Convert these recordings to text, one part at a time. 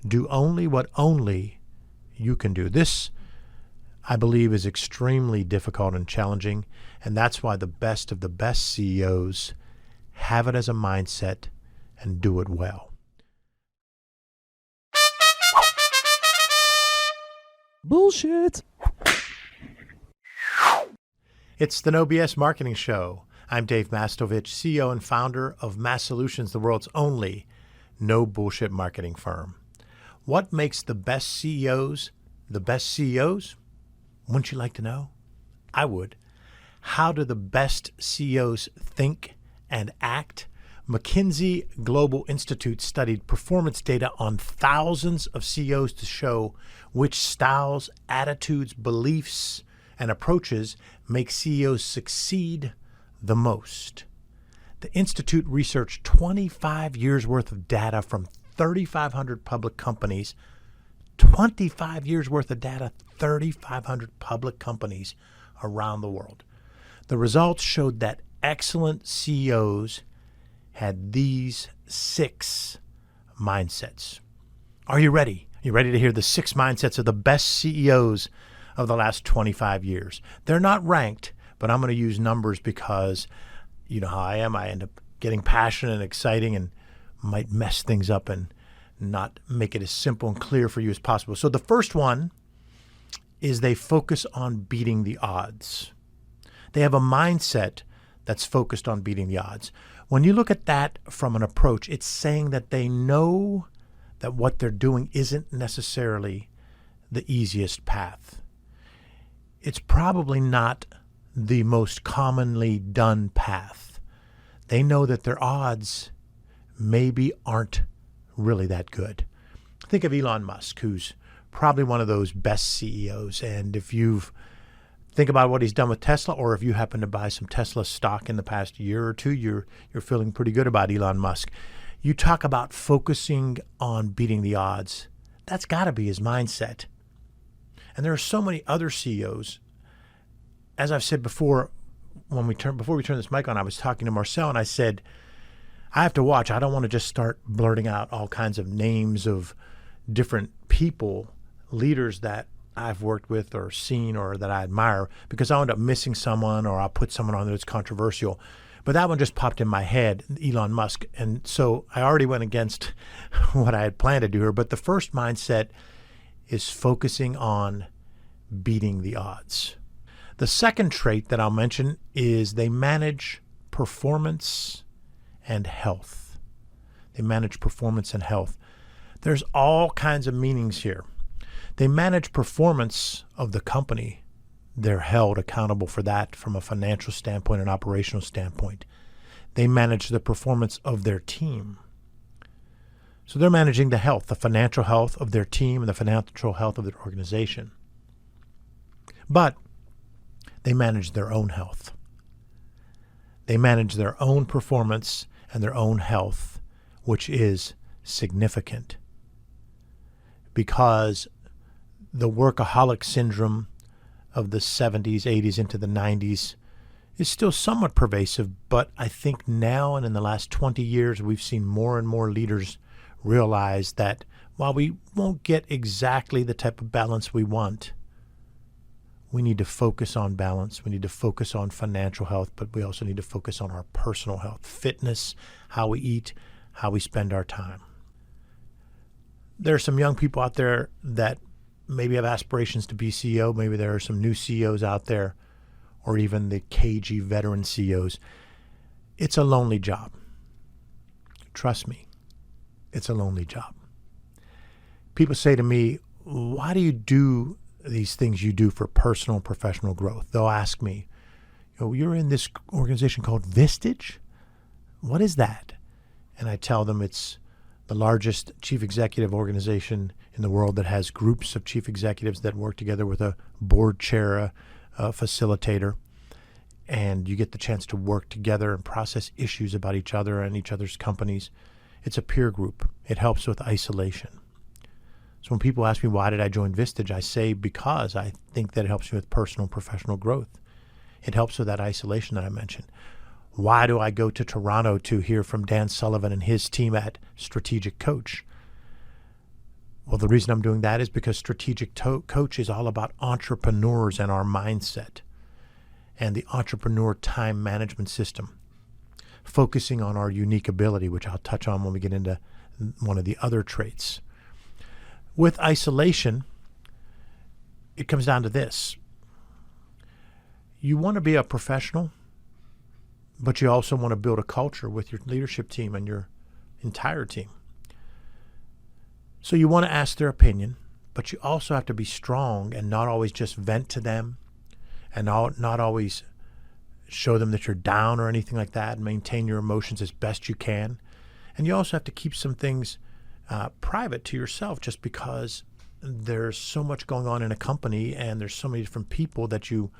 Do only what only you can do. This, I believe, is extremely difficult and challenging, and that's why the best of the best CEOs have it as a mindset and do it well. Bullshit. It's the No BS Marketing Show. I'm Dave Mastovich, CEO and founder of Massolutions, the world's only no bullshit marketing firm. What makes the best CEOs the best CEOs? Wouldn't you like to know? I would. How do the best CEOs think and act? McKinsey Global Institute studied performance data on thousands of CEOs to show which styles, attitudes, beliefs, and approaches make CEOs succeed the most. The Institute researched 25 years worth of data from 3,500 public companies. 25 years worth of data, 3,500 public companies around the world. The results showed that excellent CEOs had these 6 mindsets. Are you ready? Are you ready to hear the 6 mindsets of the best CEOs of the last 25 years? They're not ranked, but I'm going to use numbers because you know how I am. I end up getting passionate and exciting and might mess things up and not make it as simple and clear for you as possible. So the first one is they focus on beating the odds. They have a mindset that's focused on beating the odds. When you look at that from an approach, it's saying that they know that what they're doing isn't necessarily the easiest path. It's probably not the most commonly done path. They know that their odds maybe aren't really that good. Think of Elon Musk, who's probably one of those best CEOs. And if you've think about what he's done with Tesla, or if you happen to buy some Tesla stock in the past year or two, you're feeling pretty good about Elon Musk. You talk about focusing on beating the odds. That's got to be his mindset. And there are so many other CEOs. As I've said before, before we turn this mic on, I was talking to Marcel and I said, I have to watch. I don't want to just start blurting out all kinds of names of different people, leaders that I've worked with or seen or that I admire, because I'll end up missing someone or I'll put someone on that's controversial. But that one just popped in my head, Elon Musk. And so I already went against what I had planned to do here. But the first mindset is focusing on beating the odds. The second trait that I'll mention is they manage performance and health. They manage performance and health. There's all kinds of meanings here. They manage performance of the company. They're held accountable for that from a financial standpoint and operational standpoint. They manage the performance of their team. So they're managing the health, the financial health of their team and the financial health of their organization. But they manage their own health. They manage their own performance and their own health, which is significant, because the workaholic syndrome of the 70s, 80s into the 90s is still somewhat pervasive, but I think now and in the last 20 years, we've seen more and more leaders realize that while we won't get exactly the type of balance we want, we need to focus on balance. We need to focus on financial health, but we also need to focus on our personal health, fitness, how we eat, how we spend our time. There are some young people out there that maybe have aspirations to be CEO. Maybe there are some new CEOs out there, or even the cagey veteran CEOs. It's a lonely job. Trust me, it's a lonely job. People say to me, why do you do these things you do for personal and professional growth? They'll ask me, you're in this organization called Vistage? What is that? And I tell them it's the largest chief executive organization in the world that has groups of chief executives that work together with a board chair, a facilitator, and you get the chance to work together and process issues about each other and each other's companies. It's a peer group. It helps with isolation. So when people ask me, why did I join Vistage? I say, because I think that it helps me with personal and professional growth. It helps with that isolation that I mentioned. Why do I go to Toronto to hear from Dan Sullivan and his team at Strategic Coach? Well, the reason I'm doing that is because Strategic Coach is all about entrepreneurs and our mindset and the entrepreneur time management system, focusing on our unique ability, which I'll touch on when we get into one of the other traits. With isolation, it comes down to this. You want to be a professional, but you also want to build a culture with your leadership team and your entire team. So you want to ask their opinion, but you also have to be strong and not always just vent to them and not always show them that you're down or anything like that, and maintain your emotions as best you can. And you also have to keep some things private to yourself, just because there's so much going on in a company and there's so many different people that you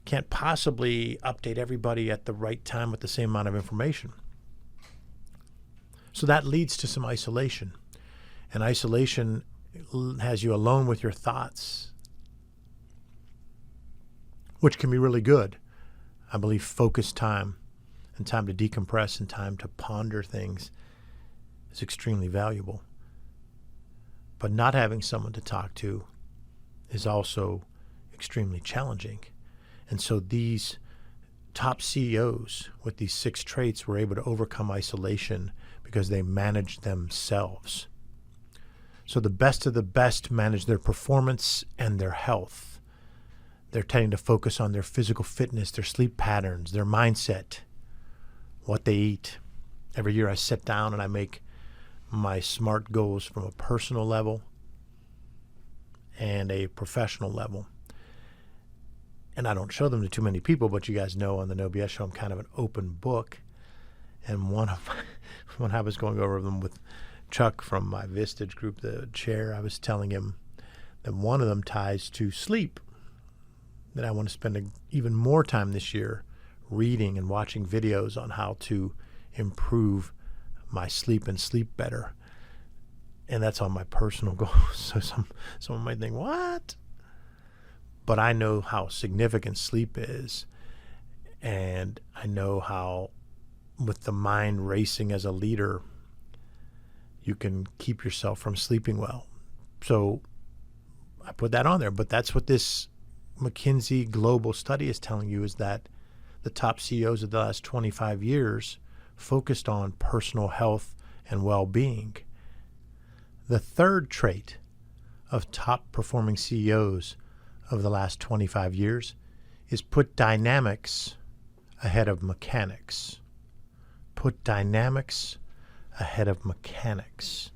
can't possibly update everybody at the right time with the same amount of information. So that leads to some isolation. And isolation has you alone with your thoughts, which can be really good. I believe focused time and time to decompress and time to ponder things is extremely valuable. But not having someone to talk to is also extremely challenging. And so these top CEOs with these 6 traits were able to overcome isolation because they managed themselves. So the best of the best manage their performance and their health. They're tending to focus on their physical fitness, their sleep patterns, their mindset, what they eat. Every year I sit down and I make my SMART goals from a personal level and a professional level. And I don't show them to too many people, but you guys know on the No BS show I'm kind of an open book. And when I was going over them with Chuck from my Vistage group, the chair, I was telling him that one of them ties to sleep, that I want to spend even more time this year reading and watching videos on how to improve my sleep and sleep better. And that's on my personal goals. So someone might think, what? But I know how significant sleep is. And I know how, with the mind racing as a leader, you can keep yourself from sleeping well. So I put that on there. But that's what this McKinsey Global study is telling you, is that the top CEOs of the last 25 years focused on personal health and well-being. The third trait of top performing CEOs of the last 25 years is put dynamics ahead of mechanics. Put dynamics ahead of mechanics.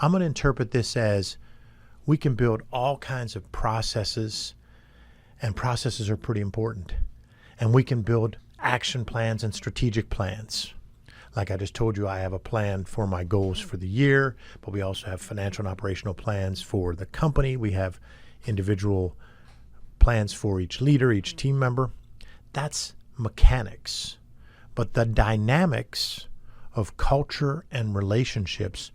I'm going to interpret this as we can build all kinds of processes, and processes are pretty important. And we can build action plans and strategic plans. Like I just told you, I have a plan for my goals for the year, but we also have financial and operational plans for the company. We have individual plans for each leader, each team member. That's mechanics. But the dynamics of culture and relationships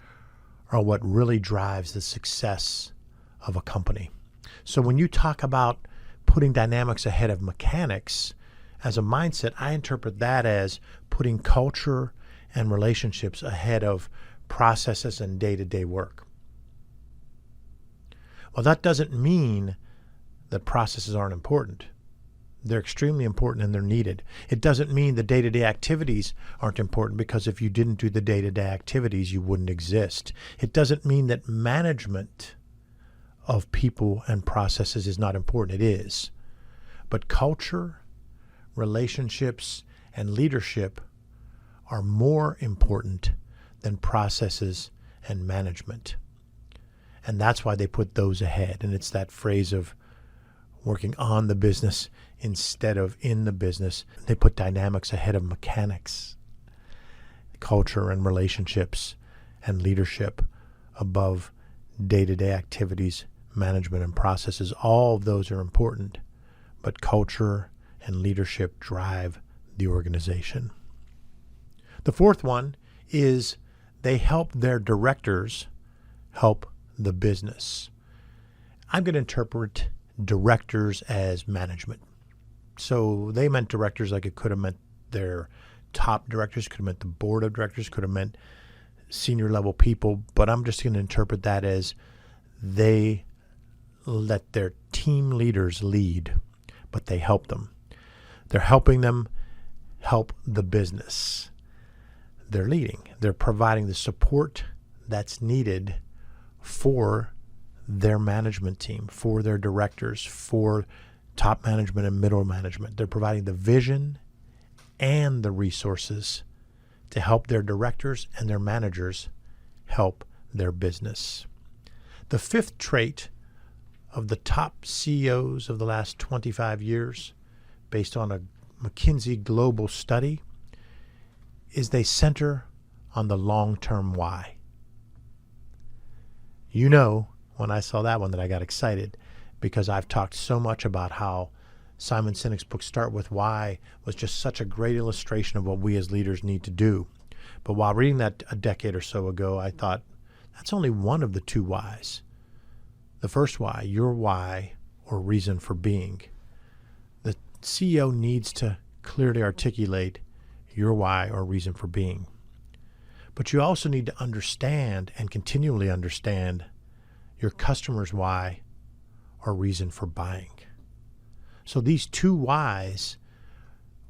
are what really drives the success of a company. So when you talk about putting dynamics ahead of mechanics as a mindset, I interpret that as putting culture and relationships ahead of processes and day-to-day work. Well, that doesn't mean that processes aren't important. They're extremely important and they're needed. It doesn't mean the day-to-day activities aren't important, because if you didn't do the day-to-day activities, you wouldn't exist. It doesn't mean that management of people and processes is not important. It is. But culture, relationships, and leadership are more important than processes and management. And that's why they put those ahead. And it's that phrase of working on the business instead of in the business. They put dynamics ahead of mechanics. Culture and relationships and leadership above day-to-day activities, management and processes. All of those are important, but culture and leadership drive the organization. The fourth one is they help their directors help the business. I'm going to interpret directors as management. So they meant directors like it could have meant their top directors, could have meant the board of directors, could have meant senior level people, but I'm just going to interpret that as They let their team leaders lead, but they help them. They're helping them help the business. They're leading. They're providing the support that's needed for their management team, for their directors, for top management and middle management. They're providing the vision and the resources to help their directors and their managers help their business. The fifth trait of the top CEOs of the last 25 years, based on a McKinsey Global study, is they center on the long-term why. You know, when I saw that one that I got excited, because I've talked so much about how Simon Sinek's book Start With Why was just such a great illustration of what we as leaders need to do. But while reading that a decade or so ago, I thought, that's only one of the two whys. The first why, your why or reason for being. The CEO needs to clearly articulate your why or reason for being. But you also need to understand and continually understand your customer's why or reason for buying. So these two whys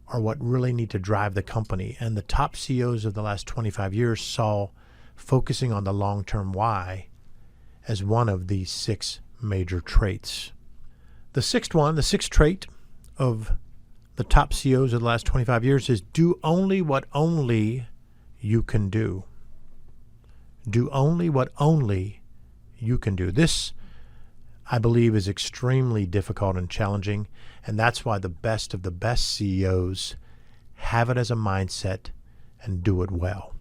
are what really need to drive the company. And the top CEOs of the last 25 years saw focusing on the long-term why as one of these six major traits. The sixth trait of the top CEOs of the last 25 years is do only what only you can do. Do only what only you can do. This, I believe, is extremely difficult and challenging, and that's why the best of the best CEOs have it as a mindset and do it well.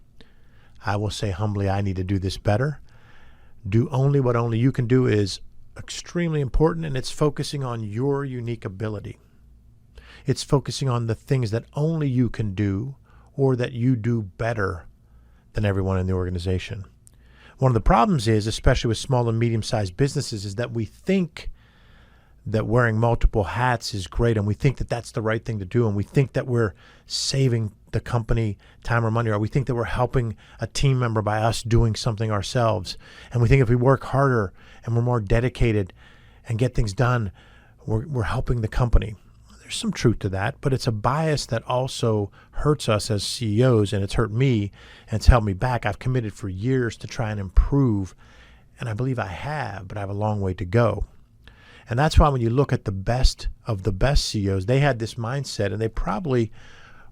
I will say humbly, I need to do this better. Do only what only you can do is extremely important, and it's focusing on your unique ability. It's focusing on the things that only you can do or that you do better than everyone in the organization. One of the problems is, especially with small and medium-sized businesses, is that we think that wearing multiple hats is great, and we think that that's the right thing to do, and we think that we're saving the company time or money, or we think that we're helping a team member by us doing something ourselves. And we think if we work harder and we're more dedicated and get things done, we're helping the company. There's some truth to that, but it's a bias that also hurts us as CEOs, and it's hurt me, and it's held me back. I've committed for years to try and improve, and I believe I have, but I have a long way to go. And that's why when you look at the best of the best CEOs, they had this mindset, and they probably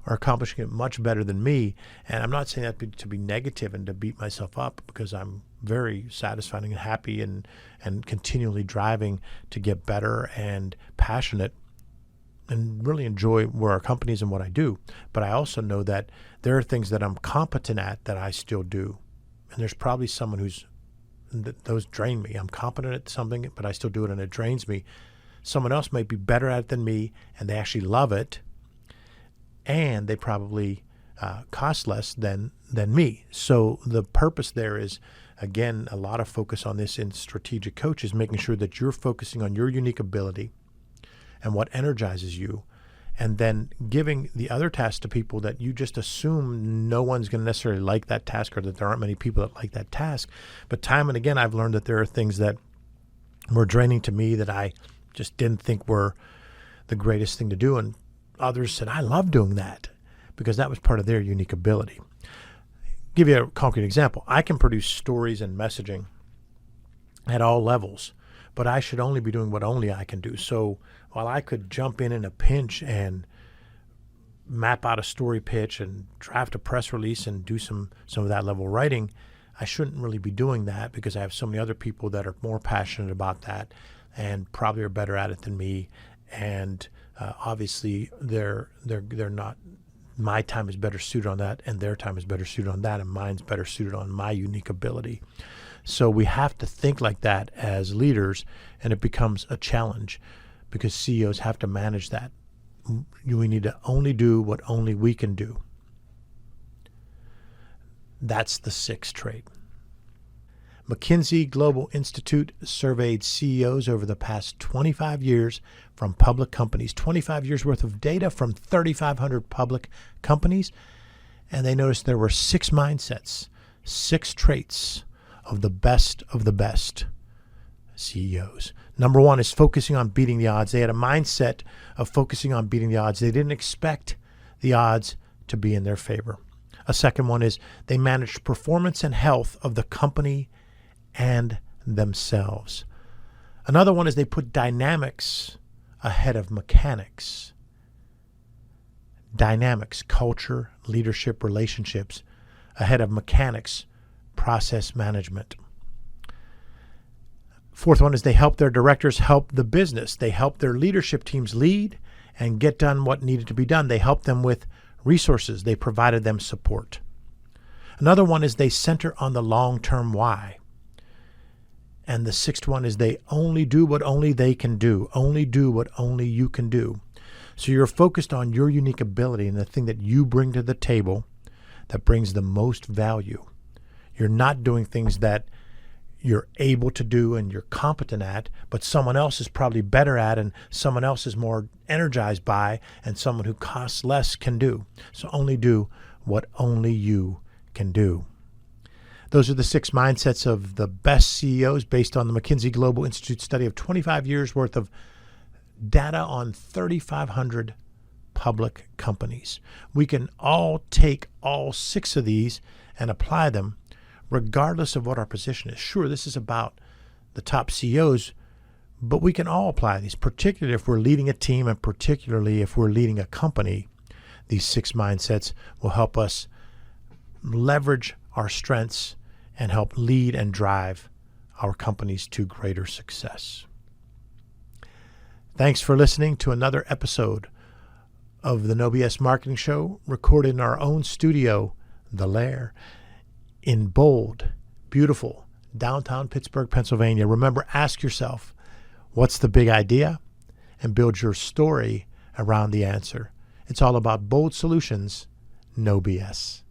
are accomplishing it much better than me. And I'm not saying that to be negative and to beat myself up, because I'm very satisfied and happy and continually driving to get better and passionate and really enjoy where our company is and what I do. But I also know that there are things that I'm competent at that I still do. And there's probably someone those drain me. I'm competent at something, but I still do it and it drains me. Someone else might be better at it than me, and they actually love it, and they probably cost less than me. So the purpose there is, again, a lot of focus on this in strategic coaches, making sure that you're focusing on your unique ability and what energizes you, and then giving the other tasks to people that you just assume no one's going to necessarily like that task, or that there aren't many people that like that task. But time and again, I've learned that there are things that were draining to me that I just didn't think were the greatest thing to do. And others said, I love doing that, because that was part of their unique ability. Give you a concrete example. I can produce stories and messaging at all levels, but I should only be doing what only I can do. So while I could jump in a pinch and map out a story pitch and draft a press release and do some of that level writing, I shouldn't really be doing that, because I have so many other people that are more passionate about that and probably are better at it than me. And obviously they're not, my time is better suited on that, and their time is better suited on that, and mine's better suited on my unique ability. So we have to think like that as leaders, and it becomes a challenge, because CEOs have to manage that. We need to only do what only we can do. That's the sixth trait. McKinsey Global Institute surveyed CEOs over the past 25 years from public companies, 25 years worth of data from 3,500 public companies, and they noticed there were six mindsets, six traits of the best CEOs. Number one is focusing on beating the odds. They had a mindset of focusing on beating the odds. They didn't expect the odds to be in their favor. A second one is they managed performance and health of the company and themselves. Another one is they put dynamics ahead of mechanics. Dynamics, culture, leadership, relationships ahead of mechanics, process management. Fourth one is they help their directors help the business. They help their leadership teams lead and get done what needed to be done. They helped them with resources. They provided them support. Another one is they center on the long-term why. And the sixth one is they only do what only they can do. Only do what only you can do. So you're focused on your unique ability and the thing that you bring to the table that brings the most value. You're not doing things that you're able to do and you're competent at, but someone else is probably better at and someone else is more energized by and someone who costs less can do. So only do what only you can do. Those are the 6 mindsets of the best CEOs based on the McKinsey Global Institute study of 25 years worth of data on 3,500 public companies. We can all take all 6 of these and apply them regardless of what our position is. Sure, this is about the top CEOs, but we can all apply these, particularly if we're leading a team and particularly if we're leading a company. These 6 mindsets will help us leverage our strengths and help lead and drive our companies to greater success. Thanks for listening to another episode of the No BS Marketing Show, recorded in our own studio, The Lair, in bold, beautiful downtown Pittsburgh, Pennsylvania. Remember, ask yourself, what's the big idea? And build your story around the answer. It's all about bold solutions, no BS.